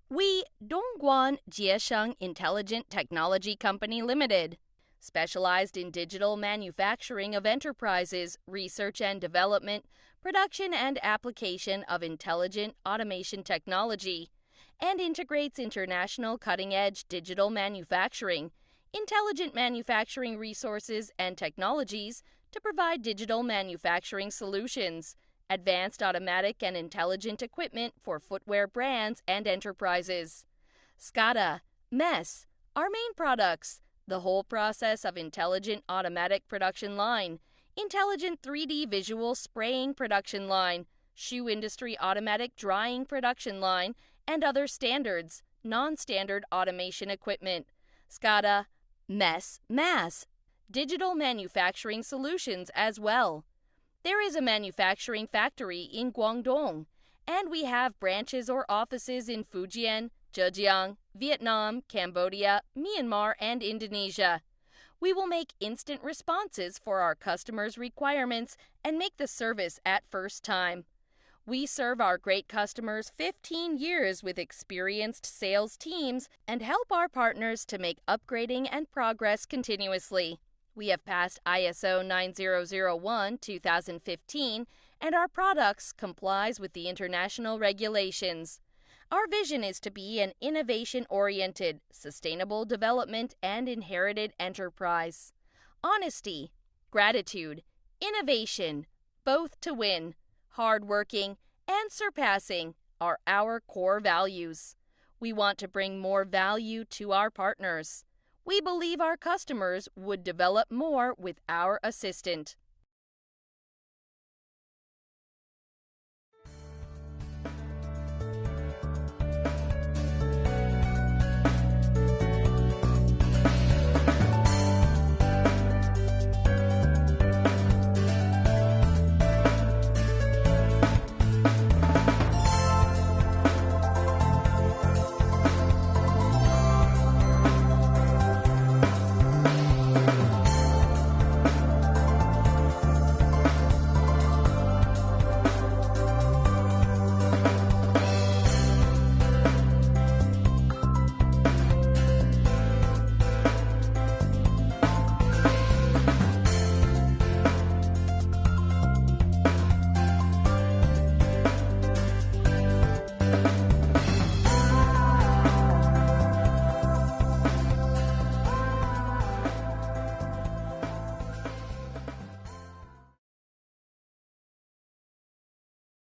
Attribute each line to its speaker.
Speaker 1: We, Dongguan Jiesheng Intelligent Technology Co Limited, specialized in digital manufacturing of enterprises, research and development, production and application of intelligent automation technology, and integrates international cutting-edge digital manufacturing, intelligent manufacturing resources and technologies to provide digital manufacturing solutions, advanced automatic and intelligent equipment for footwear brands and enterprises. SCADA, MES, our main products, the whole process of intelligent automatic production line, intelligent 3D visual spraying production line, shoe industry automatic drying production line, and other standards, non-standard automation equipment. SCADA, MES, MAS, digital manufacturing solutions as well. There is a manufacturing factory in Guangdong, and we have branches or offices in Fujian, Zhejiang, Vietnam, Cambodia, Myanmar, and Indonesia. We will make instant responses for our customers' requirements and make the service at first time. We serve our great customers 15 years with experienced sales teams and help our partners to make upgrading and progress continuously. We have passed ISO 9001-2015, and our products complies with the international regulations. Our vision is to be an innovation-oriented, sustainable development and inherited enterprise. Honesty, gratitude, innovation, both to win, hardworking, and surpassing are our core values. We want to bring more value to our partners. We believe our customers would develop more with our assistant.